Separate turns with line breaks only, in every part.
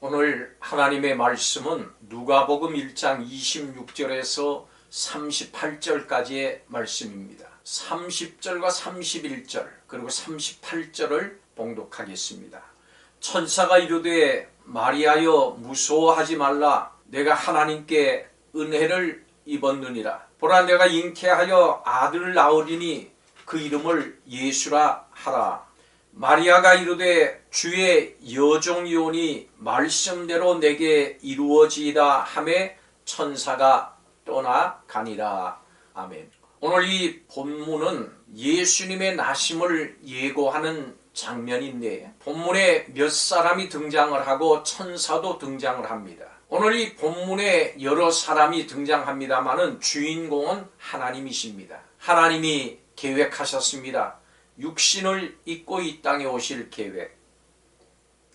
오늘 하나님의 말씀은 누가복음 1장 26절에서 38절까지의 말씀입니다. 30절과 31절 그리고 38절을 봉독하겠습니다. 천사가 이르되 마리아여 무서워하지 말라. 내가 하나님께 은혜를 입었느니라. 보라 내가 잉태하여 아들을 낳으리니 그 이름을 예수라 하라. 마리아가 이르되 주의 여종이오니 말씀대로 내게 이루어지이다 하매 천사가 떠나가니라. 아멘. 오늘 이 본문은 예수님의 나심을 예고하는 장면인데 본문에 몇 사람이 등장을 하고 천사도 등장을 합니다. 오늘 이 본문에 여러 사람이 등장합니다마는 주인공은 하나님이십니다. 하나님이 계획하셨습니다. 육신을 입고 이 땅에 오실 계획,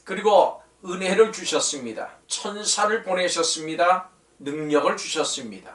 그리고 은혜를 주셨습니다. 천사를 보내셨습니다. 능력을 주셨습니다.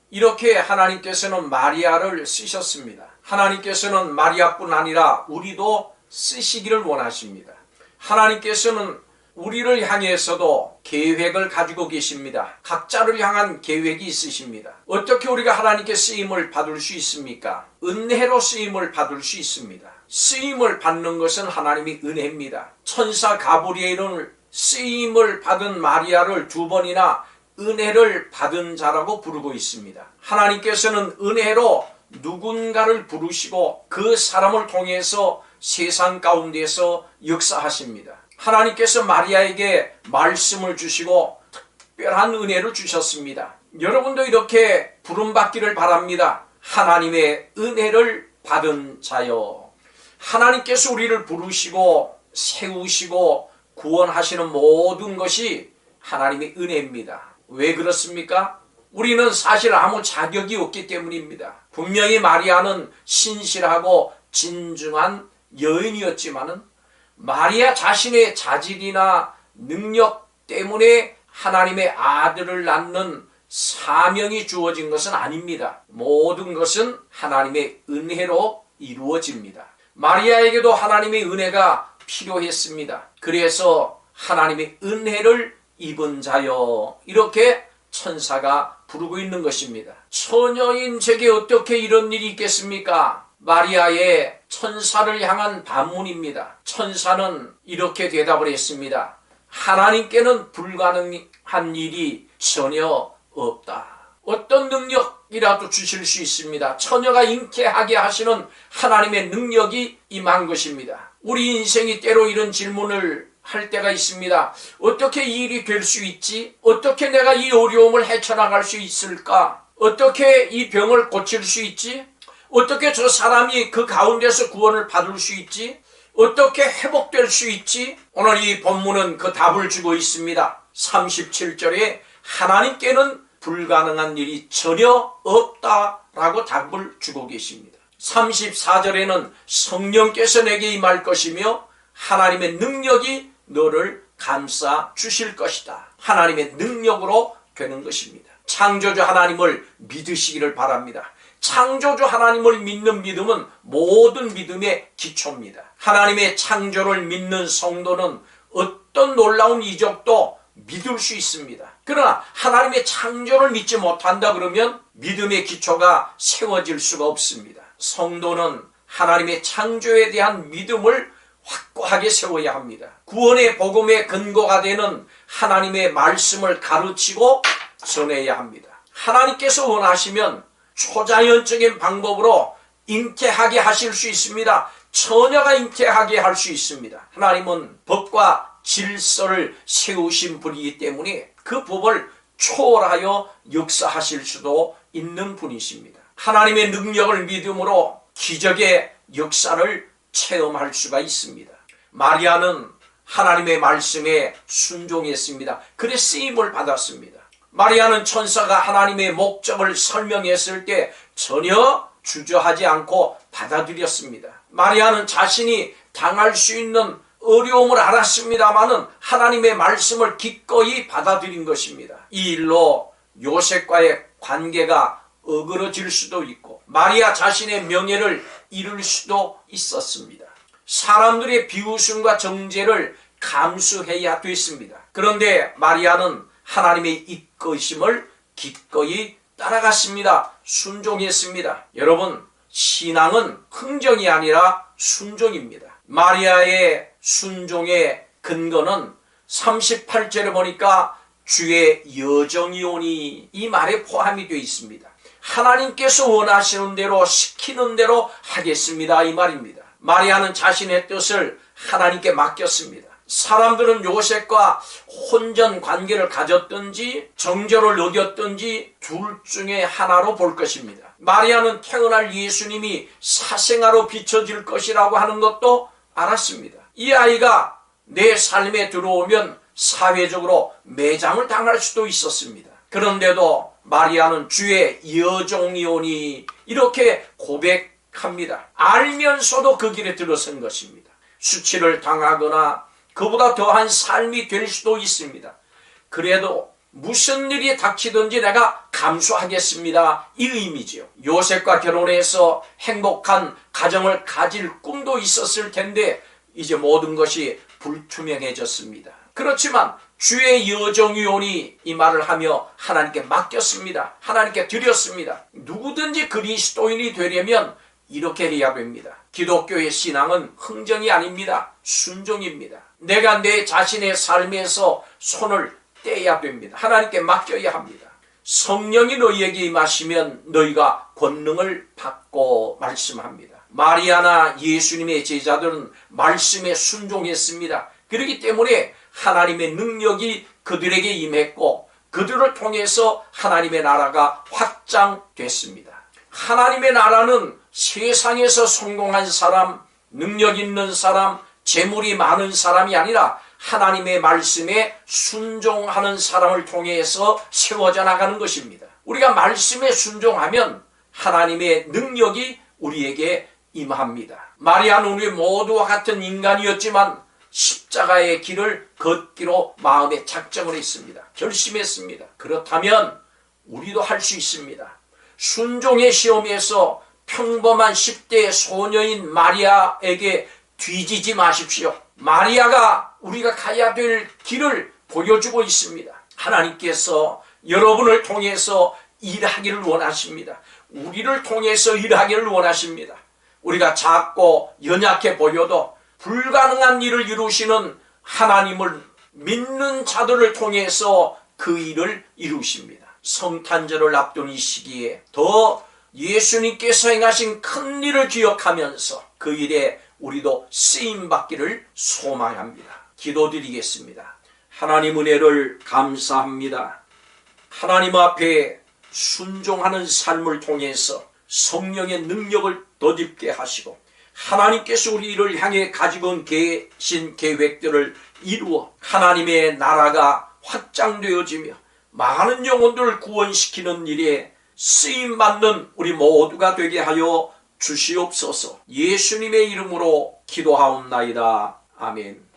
이렇게 하나님께서는 마리아를 쓰셨습니다. 하나님께서는 마리아뿐 아니라 우리도 쓰시기를 원하십니다. 하나님께서는 우리를 향해서도 계획을 가지고 계십니다. 각자를 향한 계획이 있으십니다. 어떻게 우리가 하나님께 쓰임을 받을 수 있습니까? 은혜로 쓰임을 받을 수 있습니다. 쓰임을 받는 것은 하나님의 은혜입니다. 천사 가브리엘은 쓰임을 받은 마리아를 두 번이나 은혜를 받은 자라고 부르고 있습니다. 하나님께서는 은혜로 누군가를 부르시고 그 사람을 통해서 세상 가운데서 역사하십니다. 하나님께서 마리아에게 말씀을 주시고 특별한 은혜를 주셨습니다. 여러분도 이렇게 부름받기를 바랍니다. 하나님의 은혜를 받은 자요. 하나님께서 우리를 부르시고 세우시고 구원하시는 모든 것이 하나님의 은혜입니다. 왜 그렇습니까? 우리는 사실 아무 자격이 없기 때문입니다. 분명히 마리아는 신실하고 진중한 여인이었지만은 마리아 자신의 자질이나 능력 때문에 하나님의 아들을 낳는 사명이 주어진 것은 아닙니다. 모든 것은 하나님의 은혜로 이루어집니다. 마리아에게도 하나님의 은혜가 필요했습니다. 그래서 하나님의 은혜를 입은 자여, 이렇게 천사가 부르고 있는 것입니다. 처녀인 제게 어떻게 이런 일이 있겠습니까? 마리아의 천사를 향한 반문입니다. 천사는 이렇게 대답을 했습니다. 하나님께는 불가능한 일이 전혀 없다. 어떤 능력이라도 주실 수 있습니다. 처녀가 잉태하게 하시는 하나님의 능력이 임한 것입니다. 우리 인생이 때로 이런 질문을 할 때가 있습니다. 어떻게 이 일이 될 수 있지? 어떻게 내가 이 어려움을 헤쳐나갈 수 있을까? 어떻게 이 병을 고칠 수 있지? 어떻게 저 사람이 그 가운데서 구원을 받을 수 있지? 어떻게 회복될 수 있지? 오늘 이 본문은 그 답을 주고 있습니다. 37절에 하나님께는 불가능한 일이 전혀 없다라고 답을 주고 계십니다. 34절에는 성령께서 내게 임할 것이며 하나님의 능력이 너를 감싸 주실 것이다. 하나님의 능력으로 되는 것입니다. 창조주 하나님을 믿으시기를 바랍니다. 창조주 하나님을 믿는 믿음은 모든 믿음의 기초입니다. 하나님의 창조를 믿는 성도는 어떤 놀라운 이적도 믿을 수 있습니다. 그러나 하나님의 창조를 믿지 못한다 그러면 믿음의 기초가 세워질 수가 없습니다. 성도는 하나님의 창조에 대한 믿음을 확고하게 세워야 합니다. 구원의 복음의 근거가 되는 하나님의 말씀을 가르치고 전해야 합니다. 하나님께서 원하시면 초자연적인 방법으로 잉태하게 하실 수 있습니다. 처녀가 잉태하게 할 수 있습니다. 하나님은 법과 질서를 세우신 분이기 때문에 그 법을 초월하여 역사하실 수도 있는 분이십니다. 하나님의 능력을 믿음으로 기적의 역사를 체험할 수가 있습니다. 마리아는 하나님의 말씀에 순종했습니다. 그래 쓰임을 받았습니다. 마리아는 천사가 하나님의 목적을 설명했을 때 전혀 주저하지 않고 받아들였습니다. 마리아는 자신이 당할 수 있는 어려움을 알았습니다마는 하나님의 말씀을 기꺼이 받아들인 것입니다. 이 일로 요셉과의 관계가 어그러질 수도 있고 마리아 자신의 명예를 잃을 수도 있었습니다. 사람들의 비웃음과 정죄를 감수해야 됐습니다. 그런데 마리아는 하나님의 이끄심을 기꺼이 따라갔습니다. 순종했습니다. 여러분, 신앙은 흥정이 아니라 순종입니다. 마리아의 순종의 근거는 38절에 보니까 주의 여정이 오니 이 말에 포함이 되어 있습니다. 하나님께서 원하시는 대로 시키는 대로 하겠습니다, 이 말입니다. 마리아는 자신의 뜻을 하나님께 맡겼습니다. 사람들은 요셉과 혼전 관계를 가졌든지 정절을 어겼든지 둘 중에 하나로 볼 것입니다. 마리아는 태어날 예수님이 사생아로 비춰질 것이라고 하는 것도 알았습니다. 이 아이가 내 삶에 들어오면 사회적으로 매장을 당할 수도 있었습니다. 그런데도 마리아는 주의 여종이오니 이렇게 고백합니다. 알면서도 그 길에 들어선 것입니다. 수치를 당하거나 그보다 더한 삶이 될 수도 있습니다. 그래도 무슨 일이 닥치든지 내가 감수하겠습니다, 이 의미지요. 요셉과 결혼해서 행복한 가정을 가질 꿈도 있었을 텐데 이제 모든 것이 불투명해졌습니다. 그렇지만 주의 여정이 오니 이 말을 하며 하나님께 맡겼습니다. 하나님께 드렸습니다. 누구든지 그리스도인이 되려면 이렇게 해야 됩니다. 기독교의 신앙은 흥정이 아닙니다. 순종입니다. 내가 내 자신의 삶에서 손을 떼야 됩니다. 하나님께 맡겨야 합니다. 성령이 너희에게 임하시면 너희가 권능을 받고 말씀합니다. 마리아나 예수님의 제자들은 말씀에 순종했습니다. 그렇기 때문에 하나님의 능력이 그들에게 임했고 그들을 통해서 하나님의 나라가 확장됐습니다. 하나님의 나라는 세상에서 성공한 사람, 능력 있는 사람, 재물이 많은 사람이 아니라 하나님의 말씀에 순종하는 사람을 통해서 세워져 나가는 것입니다. 우리가 말씀에 순종하면 하나님의 능력이 우리에게 임합니다. 마리아는 우리 모두와 같은 인간이었지만 십자가의 길을 걷기로 마음에 작정을 했습니다. 결심했습니다. 그렇다면 우리도 할 수 있습니다. 순종의 시험에서 평범한 10대 소녀인 마리아에게 뒤지지 마십시오. 마리아가 우리가 가야 될 길을 보여주고 있습니다. 하나님께서 여러분을 통해서 일하기를 원하십니다. 우리를 통해서 일하기를 원하십니다. 우리가 작고 연약해 보여도 불가능한 일을 이루시는 하나님을 믿는 자들을 통해서 그 일을 이루십니다. 성탄절을 앞둔 이 시기에 더 예수님께서 행하신 큰 일을 기억하면서 그 일에 우리도 쓰임받기를 소망합니다. 기도드리겠습니다. 하나님 은혜를 감사합니다. 하나님 앞에 순종하는 삶을 통해서 성령의 능력을 덧입게 하시고 하나님께서 우리를 향해 가지고 계신 계획들을 이루어 하나님의 나라가 확장되어지며 많은 영혼들을 구원시키는 일에 쓰임받는 우리 모두가 되게 하여 주시옵소서. 예수님의 이름으로 기도하옵나이다. 아멘.